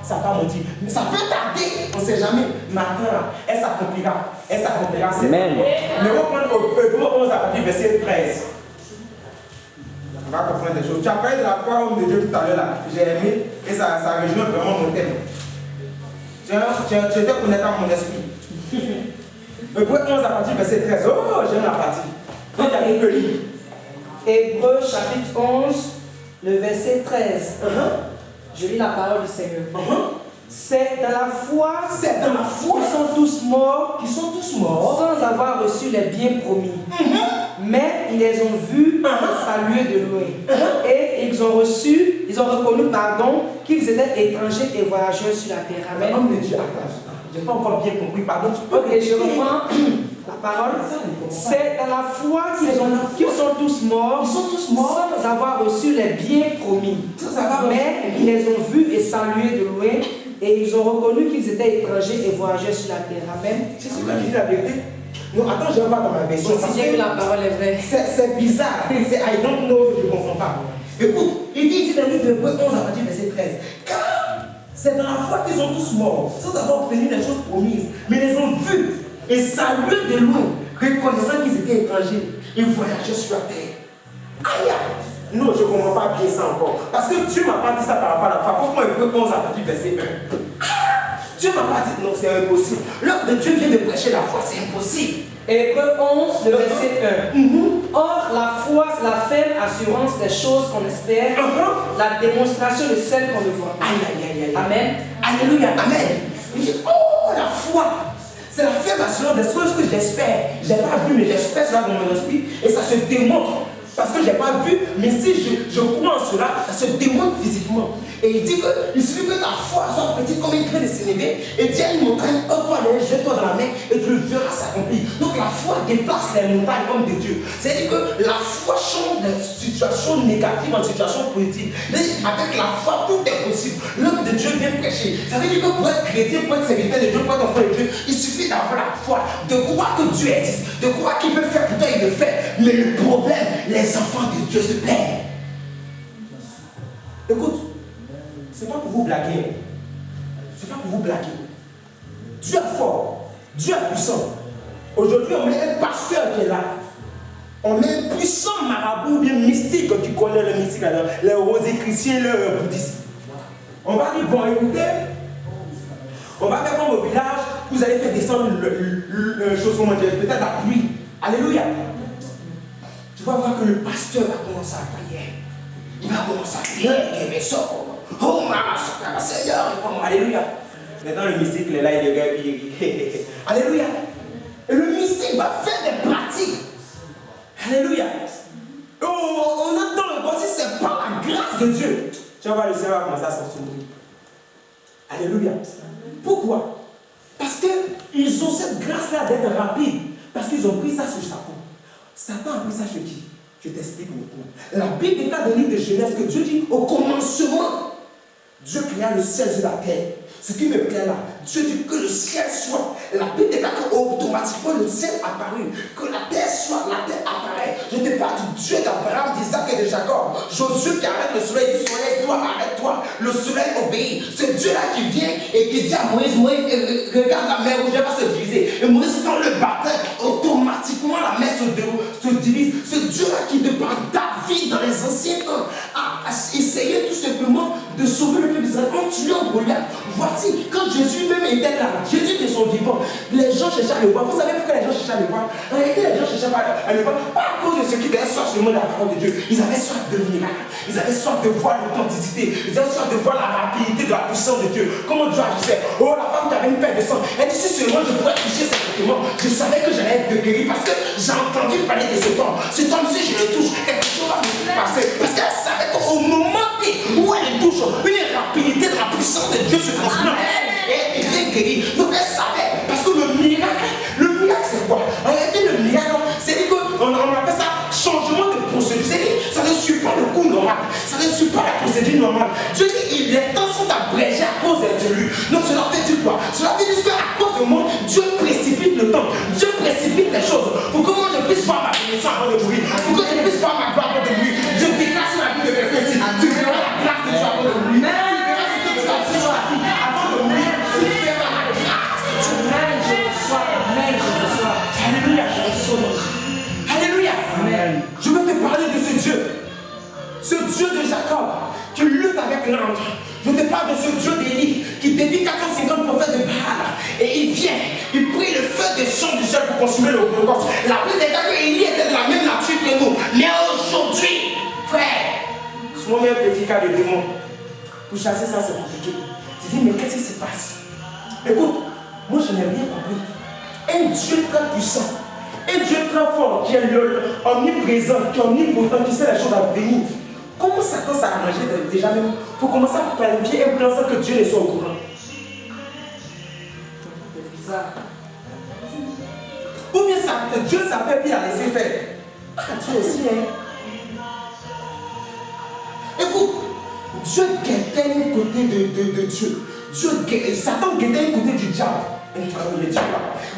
ça va pas mentir. Mais ça peut tarder, on ne sait jamais. Maintenant là, elle s'accomplira. Elle s'accomplira. Amen. Mais reprendre Hébreux 11 à partir du verset 13. On va comprendre des choses. Tu as parlé de la foi homme de Dieu tout à l'heure là. J'ai aimé et ça rejoint vraiment mon thème. Tu étais connecté à mon esprit. Hébreux 11 à partir du verset 13. Oh, j'aime la partie. Donc, il y a que lire. Hébreux chapitre 11, le verset 13. Je lis la parole du Seigneur. C'est dans la foi qu'ils sont tous morts, sans avoir reçu les biens promis. Mais ils les ont vus saluer de loin. Et ils ont reconnu qu'ils étaient étrangers et voyageurs sur la terre. Amen. Homme de Dieu, attends. Je n'ai pas encore bien compris, pardon. Tu peux Ok, je reprends la parole. C'est dans la foi qu'ils sont tous morts. Ils sont tous morts. Sans avoir reçu les biens promis. Sans avoir Mais ils les ont vus et salués de loin. Et ils ont reconnu qu'ils étaient étrangers et voyageurs sur la terre. Amen. C'est ce que je dis la vérité. Non, attends, je vais voir dans ma version. Aussi bien que la parole est vraie. C'est bizarre. C'est I don't know, je ne comprends pas. Écoute, il dit dans le livre de Hébreux 11 à partir du verset 13. Car c'est dans la foi qu'ils sont tous morts, sans avoir obtenu les choses promises. Mais ils les ont vus et salués de loin, reconnaissant qu'ils étaient étrangers et voyageurs sur la terre. Aïe! Non, je ne comprends pas bien ça encore. Parce que Dieu ne m'a pas dit ça par rapport à la foi. Pourquoi Hébreux 11 à partir du verset 1? Dieu ne m'a pas dit non, c'est impossible. L'homme de Dieu vient de prêcher la foi, c'est impossible. Hébreux 11, le verset 1. Or, la foi, c'est la ferme assurance des choses qu'on espère, la démonstration de celles qu'on ne voit pas. Aïe, aïe, aïe, aïe. Amen. Alléluia, amen. Il dit, oh, la foi. C'est la ferme assurance des choses que j'espère. Je n'ai pas vu, mais j'espère cela dans mon esprit. Et ça se démontre. Parce que je n'ai pas vu, mais si je crois en cela, ça se démontre physiquement. Et il dit qu'il suffit que ta foi soit petite comme une graine de sénévé, et tiens une montagne, ôte-toi les jette-toi dans la mer, et tu le verras s'accomplir. Donc la foi déplace les montagnes, homme de Dieu. C'est-à-dire que la foi change de situation négative en situation positive. Avec la foi, tout est possible. L'homme de Dieu vient prêcher. Ça veut dire que pour être chrétien, pour être serviteur de Dieu, pour être enfant de Dieu, il suffit d'avoir la foi, de croire que Dieu existe, de croire qu'il peut faire, pourtant il le fait. Mais le problème, les enfants de Dieu se perdent. Écoute, c'est pas pour vous blaguer. C'est pas pour vous blaguer. Dieu est fort. Dieu est puissant. Aujourd'hui, on met un pasteur qui est là. On met un puissant marabout bien mystique. Tu connais le mystique, alors, les rosicruciens, le bouddhisme. On va dire, bon, écoutez, on va faire comme au village, vous allez faire descendre le chose qu'on peut-être la pluie. Alléluia. Tu vas voir que le pasteur va commencer à prier. Il va commencer à prier. Oh, maman, Seigneur, alléluia. Maintenant, le mystique, il est là, il regarde, il alléluia. Et le mystique va faire des pratiques. Alléluia. Oh, on entend le si c'est par la grâce de Dieu. Tu vas voir, le Seigneur va commencer à s'ensombrer. Alléluia. Pourquoi? Parce qu'ils ont cette grâce-là d'être rapide. Parce qu'ils ont pris ça sur Satan. Satan a pris ça sur qui? Je t'explique beaucoup. La Bible est dans le livre de Genèse que Dieu dit au commencement, Dieu créa le ciel sur la terre. Ce qui me plaît là, Dieu dit que le ciel soit. La Bible déclare qu'automatiquement le ciel apparut. Que la terre soit, la terre apparaît. Je te parle du Dieu d'Abraham, d'Isaac et de Jacob. Josué qui arrête le soleil, dit soleil, toi, arrête-toi. Le soleil obéit. C'est Dieu là qui vient et qui dit à Moïse, regarde la mer rouge, elle va se diviser. Et Moïse, dans le baptême, automatiquement la mer se divise. C'est Dieu là qui, de par David dans les anciens temps, a essayé tout simplement de sauver le peuple d'Israël en tuant Goliath. Voici, quand Jésus même était là, Jésus de son vivant, les gens cherchaient à le voir. Vous savez pourquoi les gens cherchaient à le voir? En réalité, les gens cherchaient à le voir, pas à cause de ce qui avait soif seulement de la parole de Dieu. Ils avaient soif de miracles. Ils avaient soif de voir l'authenticité. Ils avaient soif de voir la rapidité de la puissance de Dieu. Comment Dieu agissait. Oh, la femme qui avait une perte de sang. Elle dit, si seulement je pourrais toucher cet vêtement, je savais que j'allais être guéri parce que j'ai entendu parler de cet homme. Cet homme, si je le touche, quelque chose va me passer. Parce qu'elle savait qu'au moment où elle touche, une rapidité de la puissance de Dieu se transmet. Et il vient guérir. Donc elle savait. Parce que le miracle c'est quoi? En réalité, le miracle, c'est qu'on appelle ça changement de procédure. C'est-à-dire, ça ne suit pas le cours normal. Ça ne suit pas la procédure normale. Dieu dit, les temps sont abrégés à cause de lui. Donc cela veut dire quoi? Cela veut dire qu'à cause de moi, Dieu précipite le temps. Dieu précipite les choses. Pour que moi je puisse voir ma bénédiction avant de mourir. Pour que je puisse voir ma gloire avant de mourir. Je déclare sur la vie de quelqu'un ici. Tu verras la grâce de Dieu avant de mourir. Tu verras ce que tu as fait sur la vie avant de mourir. Tu verras la grâce que tu as. Alléluia. Alléluia. Amen. Je veux te parler de ce Dieu. Ce Dieu de Jacob qui lutte avec l'ange. Je te parle de ce Dieu d'Élie qui dévie 450 prophètes de Baal. Et il vient, il prie le feu des champs du ciel pour consumer le holocauste. La Bible déclare qu'Élie était de la même nature que nous. Mais aujourd'hui, frère, moi-même petit cas de démon. Pour chasser ça, c'est compliqué. Tu dis, mais qu'est-ce qui se passe? Écoute, moi je n'ai rien compris. Un Dieu très puissant, un Dieu très fort, qui est omniprésent, qui est omnipotent, qui sait les choses à venir. Comment Satan s'est arrangé déjà même pour commencer à planifier un plan sans que Dieu ne soit au courant? C'est ça. Ou bien Dieu s'appelle puis il a laissé faire. Ah, Dieu aussi, hein. Écoute, Dieu guettait un côté de Dieu. Satan guettait un côté du diable.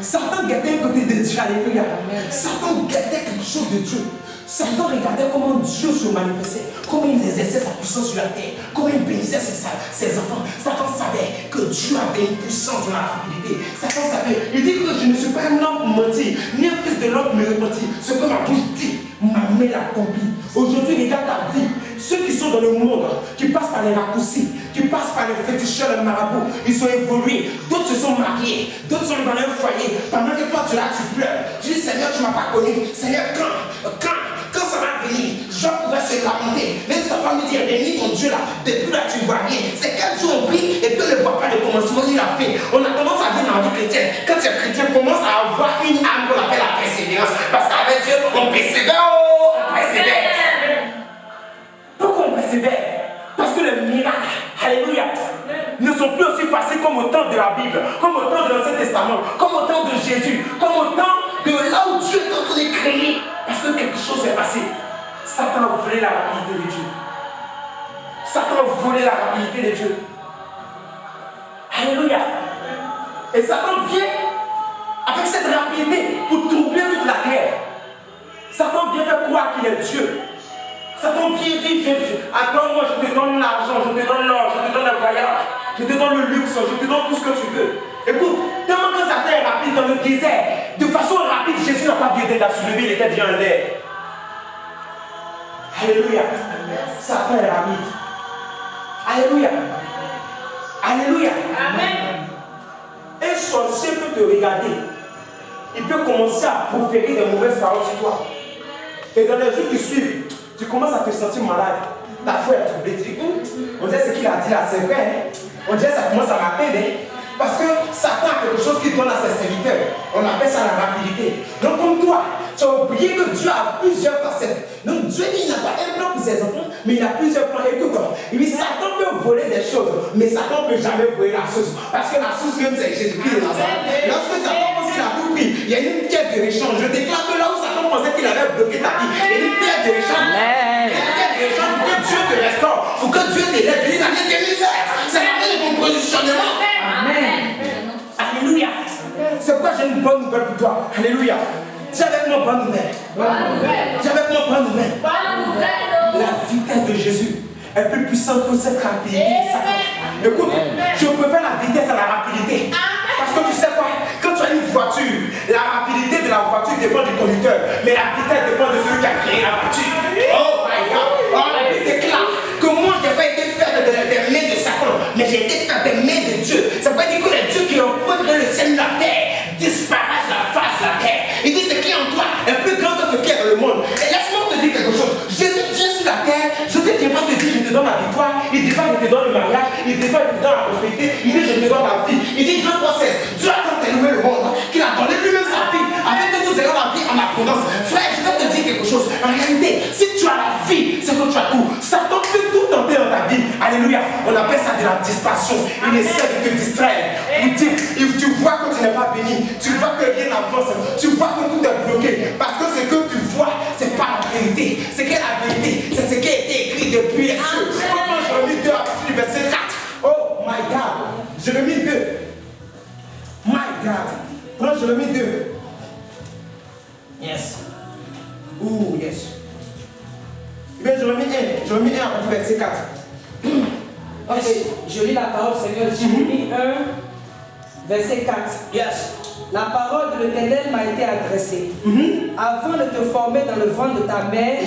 Satan guettait un côté de Dieu. Alléluia. Satan guettait quelque chose de Dieu. Satan regardait comment Dieu se manifestait, comment il exerçait sa puissance sur la terre, comment il bénissait ses enfants. Satan savait que Dieu avait une puissance dans la rapidité. Satan savait, il dit que je ne suis pas un homme menti, ni un fils de l'homme me repentit. Ce que ma bouche dit, ma main l'accomplit. Aujourd'hui, regarde ta vie. Ceux qui sont dans le monde, qui passent par les raccourcis, qui passent par les féticheurs, les marabouts, ils sont évolués. D'autres se sont mariés, d'autres sont dans un foyer. Pendant que toi tu es là, tu pleures. Tu dis Seigneur, tu ne m'as pas connu. Seigneur, quand ça va venir, Job pourrait se lamenter. Même sa femme me dit, bénis ton Dieu là. Depuis là, tu ne vois rien. C'est quel jour on prie et puis on ne voit pas le commencement, il a fait. On a tendance à dire dans la vie chrétienne, quand tu es chrétien, commence à avoir une âme qu'on appelle la persévérance. Parce qu'avec Dieu, on persévère. On persévère. Pourquoi on persévère? Parce que les miracles, alléluia, ne sont plus aussi faciles comme au temps de la Bible, comme au temps de l'Ancien Testament, comme au temps de Jésus, comme au temps de là où Dieu est en train de créer. Parce que quelque chose est passé. Satan a volé la rapidité de Dieu. Satan a volé la rapidité de Dieu. Alléluia. Et Satan vient avec cette rapidité pour troubler toute la terre. Satan vient faire croire qu'il est Dieu. Satan vient dire, attends, moi je te donne l'argent, je te donne l'or, je te donne le voyage, je te donne le luxe, je te donne tout ce que tu veux. Écoute, tellement que Satan est rapide dans le désert, de façon rapide, Jésus n'a pas bien d'être soulevé, il était déjà en l'air. Alléluia. Satan est rapide. Alléluia. Alléluia. Amen. Un sorcier peut te regarder. Il peut commencer à proférer de mauvaises paroles sur toi. Et dans les jours qui suivent, tu commences à te sentir malade. Ta foi est troublée. Tu dis, on dirait ce qu'il a dit là, c'est vrai. Hein? On dirait que ça commence à m'appeler. Hein? Parce que Satan a quelque chose qu'il donne à ses serviteurs. On appelle ça la rapidité. Donc comme toi, tu as oublié que Dieu a plusieurs facettes. Donc Dieu dit, il n'a pas un plan pour ses enfants, mais il a plusieurs plans. Et tout quoi. Et puis Satan peut voler des choses, mais Satan ne peut jamais voler la source. Parce que la source même c'est Jésus-Christ de Nazareth. Lorsque Satan pense qu'il a tout pris, il y a une pierre de l'échange. Je déclare que là où Satan pensait qu'il avait bloqué ta vie, il y a une pierre de l'échange. Il y a une pierre de l'échange pour que Dieu te restaure, pour que Dieu t'élève. Il n'a rien de misère. C'est la main de ton positionnement. Amen. Alléluia. C'est pourquoi j'ai une bonne nouvelle pour toi. Alléluia. Dis avec moi bonne nouvelle. Dis avec moi bonne nouvelle. La vitesse de Jésus est plus puissante que cette rapidité. Écoute, je préfère la vitesse à la rapidité. Parce que tu sais quoi? Quand tu as une voiture, la rapidité de la voiture dépend du conducteur, mais la vitesse dépend de celui qui a créé la voiture. Oh my God. Oh, la Bible déclare que moi je n'ai pas été fait des mains de Satan, mais j'ai été fait des mains de Dieu. Ça veut dire que les dieux qui ont posé le ciel de la terre disparaissent de la face de la terre. Il dit ce qui est en toi est plus grand que ce qui est dans le monde. Et laisse-moi te dire quelque chose. Jésus vient sur la terre. Jésus ne vient pas te dire je te donne la victoire. Il ne dit pas je te donne le mariage. Il ne dit pas je te donne la prospérité. Il dit je te donne la vie. Il dit Jean 3,16. Dieu a tant aimé le monde qu'il a donné lui-même sa vie afin que nous ayons la vie en abondance. Frère, je vais te dire quelque chose. En réalité, si tu as la vie, c'est que tu as tout. Satan peut tout tenter dans ta vie. Alléluia. On appelle ça de la distraction. Il essaie de te distraire. Pour dire, tu vois que tu n'es pas béni. Tu vois que rien n'avance. Tu vois que tout est bloqué. Parce que ce que tu vois, ce n'est pas la vérité. Ce qui est la vérité, c'est ce qui a été écrit depuis les cieux. Comment Jérémie 2 à partir du verset 4. Oh my God. Jérémie 2. My God. Prends Jérémie 2. Yes. Ouh, yes. Eh bien, Jérémie 1. Jérémie 1 à partir du verset 4. Ok, je lis la parole, Seigneur. Jérémie 1, verset 4. Yes. La parole de l'Éternel m'a été adressée. Avant de te former dans le ventre de ta mère,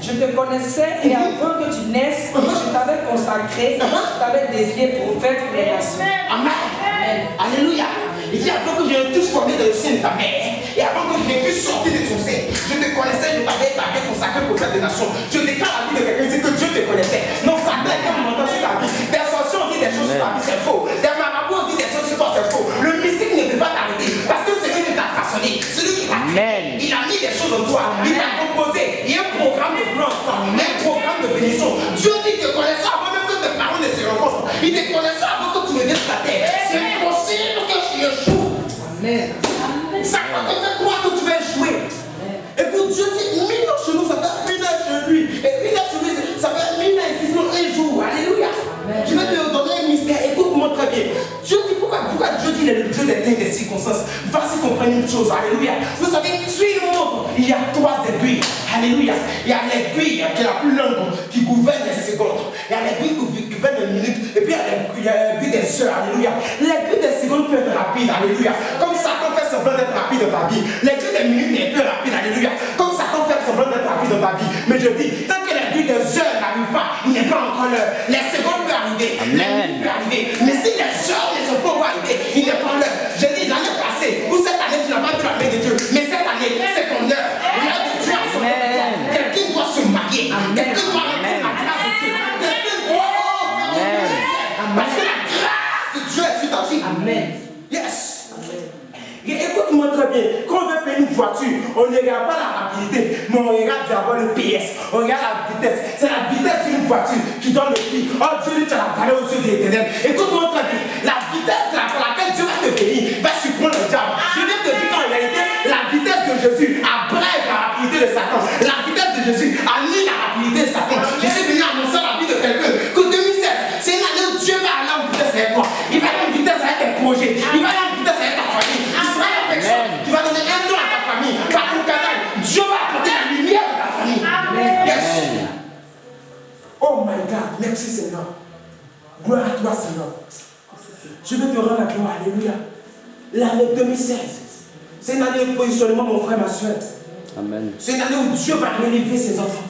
je te connaissais et avant que tu naisses, je t'avais consacré, je t'avais désigné prophète pour les nations. Amen. Alléluia. Il dit avant que je ne touche formé dans le sein de ta mère et avant que je ne puisse sortir de ton sein, je te connaissais, je t'avais consacré prophète des nations. Je déclare la vie de quelqu'un, c'est que Dieu te connaissait. Non, Satan est comme menteur sur ta vie. Des sorciers ont dit des choses sur ta vie, c'est faux. Des marabouts ont dit des choses sur toi, c'est faux. Le mystique ne peut pas t'arrêter parce que c'est lui qui t'a façonné, celui qui t'a créé. Il a mis des choses en toi, il t'a composé. Il y a un programme de plan, un programme de bénédiction. Dieu dit que te connaissait avant même que tes parents ne se rencontrent. Il te connaissait avant que tu ne viennes sur la terre. C'est impossible que tu échoues. circonstances. Vas-y comprendre une chose. Alléluia. Vous savez, sur le monde, il y a 3 aiguilles. Alléluia. Il y a l'aiguille qui est la plus longue, qui gouverne les secondes. Il y a l'aiguille qui gouverne les minutes. Et puis il y a l'aiguille des heures. Alléluia. L'aiguille des secondes peut être rapide. Alléluia. Comme Satan fait semblant d'être rapide dans ta vie. L'aiguille des minutes est plus rapide. Alléluia. Comme Satan fait semblant d'être rapide dans ta vie. Mais je dis, tant que l'aiguille des heures n'arrive pas, il n'est pas encore l'heure. Les secondes peuvent arriver. Les minutes peuvent arriver. Mais si les heures ne sont pas encore arrivées, il n'est pas l'heure. Je dis, l'année passée, ou cette année, tu n'as pas vu la main de Dieu. Mais cette année, c'est ton heure. L'heure de Dieu a son heure. Quelqu'un doit se marier. Quelqu'un doit rentrer dans la grâce de Dieu. Quelqu'un doit. Parce que la grâce de Dieu est sur ta vie. Amen. Yes. Et écoute-moi très bien, quand on veut payer une voiture, on ne regarde pas la rapidité, mais on regarde d'abord le PS, on regarde la vitesse. C'est la vitesse d'une voiture qui donne le prix. Oh Dieu, tu as la valeur aux yeux de l'Éternel. Écoute-moi très bien, la vitesse pour laquelle Dieu va te bénir va surprendre le diable. Je viens de te dire qu'en réalité, la vitesse de Jésus abrège la rapidité de Satan. La vitesse de Jésus annule la rapidité de Satan. Je suis venu annoncer la vie de quelqu'un que 2016, c'est une année où Dieu va aller en vitesse avec toi. Il va aller en vitesse avec tes projets. Il va aller en vitesse avec ta famille. Tu vas donner un nom à ta famille, par ton canal. Dieu va apporter la lumière de ta famille. Amen. Yes. Oh my God, merci Seigneur. Gloire à toi Seigneur. Je veux te rendre la gloire, alléluia. L'année 2016, c'est une année de positionnement, mon frère, ma soeur. Amen. C'est une année où Dieu va relever ses enfants.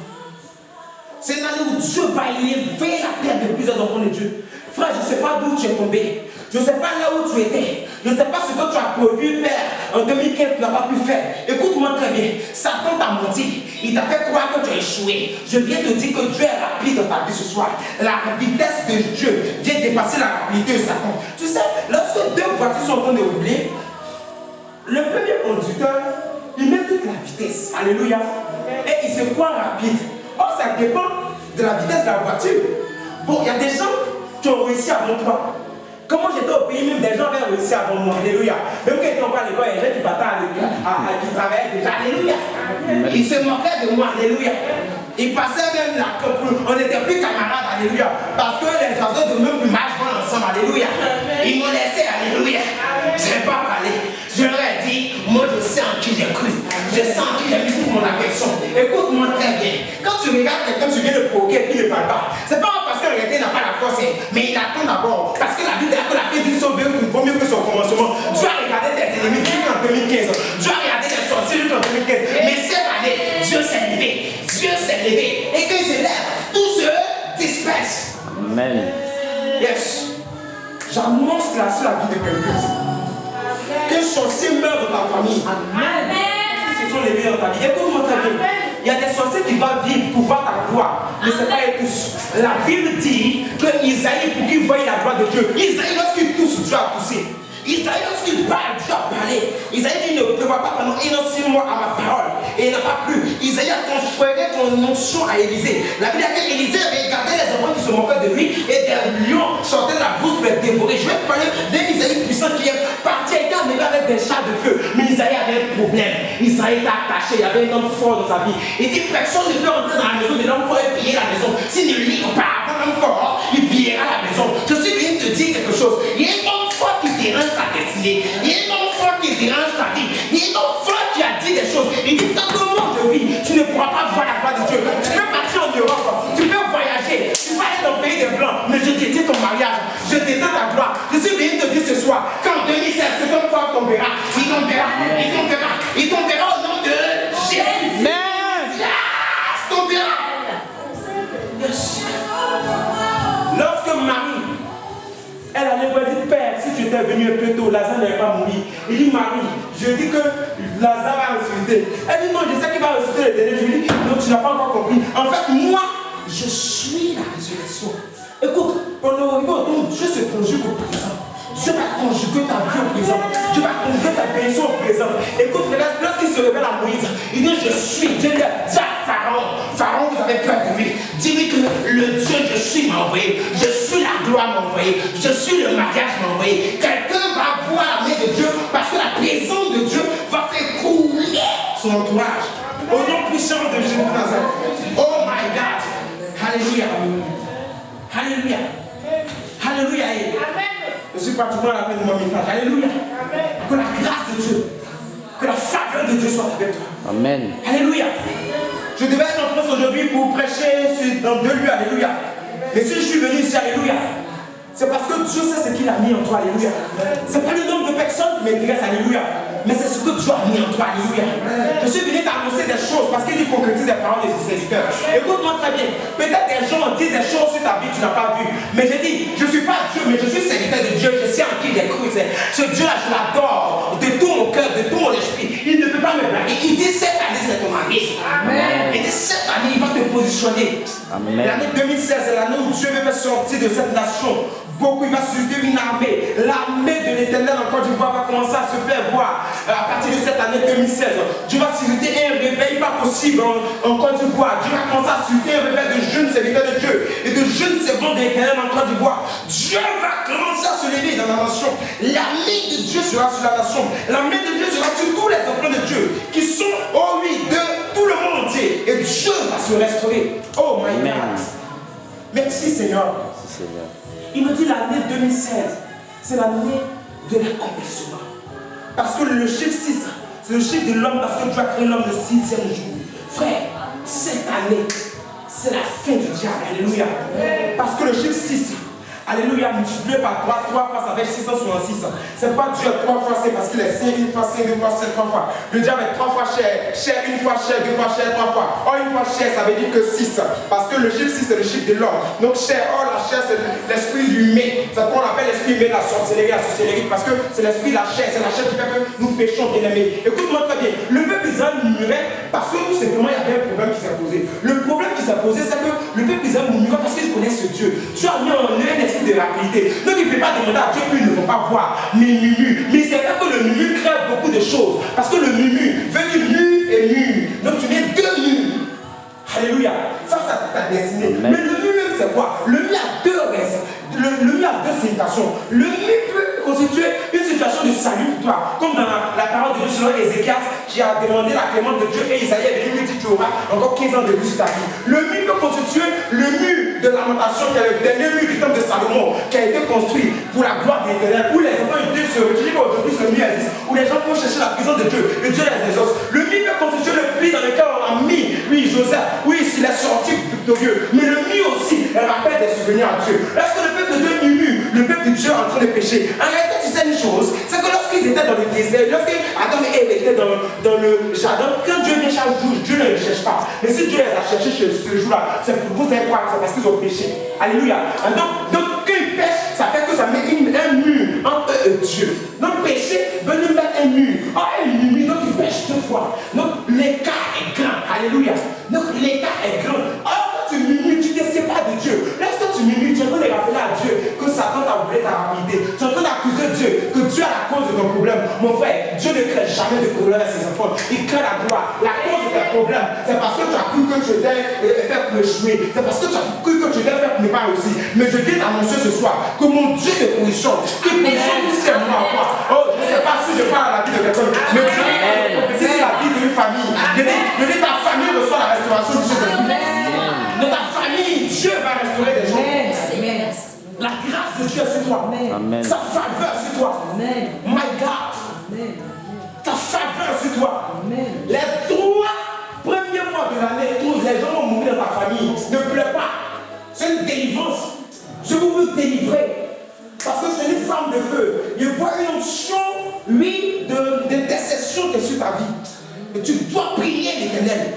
C'est une année où Dieu va élever la tête de plusieurs enfants de Dieu. Frère, je ne sais pas d'où tu es tombé. Je ne sais pas là où tu étais. Je ne sais pas ce que tu as prévu faire en 2015, tu n'as pas pu faire. Écoute-moi très bien. Satan t'a menti. Il t'a fait croire que tu as échoué. Je viens te dire que Dieu est rapide dans ta vie ce soir. La vitesse de Dieu vient dépasser la rapidité de Satan. Tu sais, lorsque 2 voitures sont en train de rouler, le premier conducteur, il met toute la vitesse. Alléluia. Et il se croit rapide. Or, ça dépend de la vitesse de la voiture. Bon, il y a des gens qui ont réussi avant toi. Comment j'étais au pays, même des gens avaient réussi avant moi. Alléluia. Même quand ils n'étaient pas à l'école, il y a des gens qui partaient qui travaillaient déjà. Alléluia. Ils se moquaient de moi. Alléluia. Ils passaient même là. On n'était plus camarades. Alléluia. Parce que les oiseaux de même plumage vont ensemble. Alléluia. Ils m'ont laissé. Alléluia. Je n'ai pas parlé. Je leur ai dit, moi je sais en qui j'ai cru. Je sais en qui j'ai mis toute mon affection. Écoute-moi très bien. Quand tu regardes quelqu'un, tu viens de provoquer et puis il ne parle pas. C'est pas parce que le n'a pas la force, mais il attend d'abord. Parce que la Bible dit que la paix d'une sauve vaut mieux que son commencement. Tu as regardé tes ennemis jusqu'en 2015. Tu as regardé les sorciers jusqu'en 2015. Mais cette année, Dieu s'est levé. Dieu s'est levé. Et quand il se lève, tout se disperse. Amen. Yes. J'annonce là sur la vie de quelqu'un. Qu'un sorcier meurt dans ta famille. Amen. Ils se sont levés dans ta vie. Écoute-moi très bien. Il y a des sorciers qui doivent vivre pour voir ta gloire. Mais ce n'est pas eux tous. La Bible dit que Isaïe, pour qu'il voie la gloire de Dieu, Isaïe, lorsqu'il tousse, Dieu a poussé. Isaïe, lorsqu'il parle, Dieu a parlé. Isaïe dit, il ne prévoit pas pendant 6 mois à ma parole. Et il n'a pas plu. Isaïe a transféré ton onction à Élisée. La Bible dit qu'Élisée avait gardé les enfants qui se moquaient de lui et des lions sortaient de la bouche pour les dévorer. Je vais te parler d'un Isaïe puissant qui est parti et qui a arrivé avec des chars de feu. Mais Isaïe avait un problème. Isaïe était attaché. Il y avait un homme fort dans sa vie. Il dit, personne ne peut rentrer dans la maison de l'homme fort et piller la maison. S'il ne livre pas avant l'homme fort, il pillera la maison. Je suis venu te dire quelque chose. Il y a un homme fort qui dérange ta destinée. Il y a un homme fort qui dérange ta vie. Il y a un homme fort qui a dit des choses. Il dit, tant que moi je vis, tu ne pourras pas voir la gloire de Dieu. Tu peux partir en Europe, tu peux voyager, tu vas aller dans le pays des Blancs, mais je dédie ton mariage, je dédie ta gloire. Je suis venu te dire ce soir, qu'en 2016, ce homme fort tombera. Il tombera, il tombera, il tombera au nom de Jésus. Yes, tombera. Yes. Lorsque Marie, elle allait voir, dire, Père, si tu étais venu un peu tôt, Lazare n'allait pas mourir. Il dit, Marie, je dis que Lazare va ressusciter. Elle dit, non, je sais qu'il va ressusciter le dernier. Je lui dis, non, tu n'as pas encore compris. En fait, moi, je suis la résurrection. Écoute, pendant au niveau Dieu se conjugue au présent. Dieu va conjuguer ta vie au présent. Dieu va conjuguer ta bénédiction au présent. Écoute, regarde, lorsqu'il se révèle à Moïse, il dit, je suis. Dieu dit à Pharaon, Pharaon, vous avez peur de lui. Dis-lui que le Dieu je suis m'a envoyé. Je suis la gloire m'a envoyé. Je suis le mariage m'a envoyé. Quelqu'un va voir la main de Dieu parce que la présence de Dieu va faire couler son entourage. Au nom puissant de Jésus de Nazareth. Oh my God. Alléluia. Alléluia. Alléluia. Je suis pratiquement à la fin de mon message. Alléluia. Que la grâce de Dieu, que la faveur de Dieu soit avec toi. Amen. Alléluia. Je devais être en France aujourd'hui pour prêcher dans 2 lieux. Alléluia. Mais si je suis venu ici, alléluia, c'est parce que Dieu sait ce qu'il a mis en toi. Alléluia. Ce n'est pas le nombre de personnes qui m'intéressent. Alléluia. Mais c'est ce que Dieu a mis en toi. Alléluia. Je suis venu t'annoncer des choses parce qu'il concrétise les paroles des serviteurs. Écoute-moi très bien. Peut-être des gens disent des choses sur ta vie que tu n'as pas vues. Mais j'ai dit, je ne suis pas Dieu, mais je suis serviteur de Dieu. Je sais en qui j'ai cru. Ce Dieu-là, je l'adore de tout mon cœur, de tout mon esprit. Il ne peut pas me blaguer. Il dit cette année, c'est ton année. Amen. Il dit cette année, il va te positionner. Amen. L'année 2016, c'est l'année où Dieu veut sortir de cette nation. Beaucoup, il va susciter une armée. L'armée de l'Éternel en Côte d'Ivoire va commencer à se faire voir à partir de cette année 2016. Dieu va susciter un réveil pas possible en Côte d'Ivoire. Dieu va commencer à susciter un réveil de jeunes serviteurs de Dieu et de jeunes servants de l'Éternel en Côte d'Ivoire. Dieu va commencer à se lever dans la nation. La main de Dieu sera sur la nation. La main de Dieu sera sur tous les enfants de Dieu qui sont, oh oui, de tout le monde entier. Et Dieu va se restaurer. Oh my God. Merci Seigneur. Merci Seigneur. Il me dit l'année 2016, c'est l'année de l'accomplissement. Parce que le chiffre 6, c'est le chiffre de l'homme, parce que Dieu a créé l'homme le 6e jour. Frère, cette année, c'est la fin du diable. Alléluia. Parce que le chiffre 6, alléluia, multiplié par 3 fois, ça fait 666. C'est pas Dieu 3 fois, c'est parce qu'il est 5, 1 fois 5, 2 fois 7, 3 fois. Le diable est 3 fois cher, cher 1 fois cher, 2 fois cher, 3 fois. Or, 1 fois cher, ça veut dire que 6. Parce que le chiffre 6, c'est le chiffre de l'homme. Donc, cher, or, la chair, c'est l'esprit humain. C'est ce qu'on appelle l'esprit humain, la sorcellerie, parce que c'est l'esprit, la chair. C'est la chair qui fait que nous péchons, bien aimés. Écoute-moi très bien. Le peuple Israël murmurait parce que tout simplement, il y avait un problème qui s'est posé. Le problème qui s'est posé, c'est que le peuple Israël murmurait parce qu'il connaît ce Dieu. Dieu a mis en eux un esprit de rapidité. Donc il ne peut pas demander à Dieu qu'ils ne vont pas voir, mais il murmure. Mais c'est vrai que le murmure crée beaucoup de choses. Parce que le murmure veut dire mur et mur. Donc tu mets 2 murs. Alléluia. Face à ta destinée. Amen. Mais le mur, c'est quoi? Le mur a 2 raisons. Le mur a 2 significations. Le mur peut constituer une situation de salut pour toi. Comme dans la parole de Dieu selon Ézéchias qui a demandé la clémence de Dieu et Isaïe est venu lui dire tu auras encore 15 ans de vie sur ta vie. Le mur peut constituer le mur de lamentation qui est le dernier mur du temple de Salomon qui a été construit pour la gloire de l'Éternel où les enfants de Dieu se retirent aujourd'hui ce mur existe où les gens vont chercher la présence de Dieu et Dieu les exauce. Le mur peut constituer le puits dans lequel on a mis Joseph. Oui, il est sorti victorieux. Mais le mur aussi, elle rappelle des souvenirs à Dieu. Lorsque le peuple de Dieu murmure, le peuple de Dieu est en train de pécher. En réalité, tu sais une chose, c'est que lorsqu'ils étaient dans le désert, lorsque Adam et Ève étaient dans le jardin, quand Dieu vient chaque jour, Dieu ne les cherche pas. Mais si Dieu les a cherchés ce jour-là, c'est pour vous dire quoi? C'est parce qu'ils ont péché. Alléluia. Donc quand ils pêchent, ça fait que ça met un mur entre eux et Dieu. Donc péché veut nous mettre un mur. Un mur, donc ils pêchent 2 fois. Donc l'écart est grand. Alléluia. Donc l'écart est grand. Or, quand tu murmures, tu ne te sépares de Dieu. Lorsque tu murmures, tu es en train de rappeler à Dieu que Satan t'a volé ta rapidité. Tu es en train d'accuser Dieu que Dieu est la cause de ton problème. Mon frère, Dieu ne crée jamais de problème à ses enfants. Il crée la gloire. La cause de tes problèmes, c'est parce que tu as cru que tu étais fait pour échouer. C'est parce que tu as cru que tu étais fait pour ne pas réussir. Mais je viens t'annoncer ce soir que mon Dieu te positionne. Qu'il positionne tout ce qui est moi à toi. Oh, je ne sais pas si je parle à la vie de quelqu'un. Mais Dieu c'est la vie d'une famille. Je dis ta famille reçoit la restauration du Saint-Esprit. De ta famille, Dieu va restaurer des gens. La grâce de Dieu est sur toi. Amen. Sa faveur sur toi. Amen. My God. Amen. Ta faveur sur toi. Amen. Les 3 premiers mois de l'année, les gens vont mourir dans ta famille. Ne pleure pas. C'est une délivrance. Je veux vous délivrer. Parce que c'est une femme de feu. Je vois une onction, oui, d'intercession qui est sur ta vie. Et tu dois prier l'Éternel.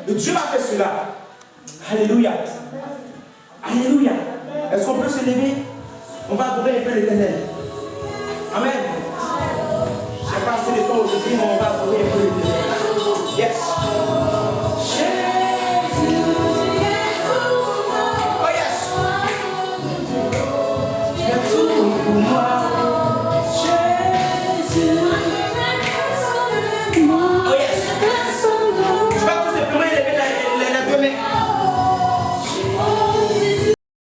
Et Dieu a fait cela. Alléluia. Alléluia. Est-ce qu'on peut se lever? On va adorer un peu l'Éternel. Amen. Je n'ai pas assez de temps aujourd'hui, mais on va adorer un peu.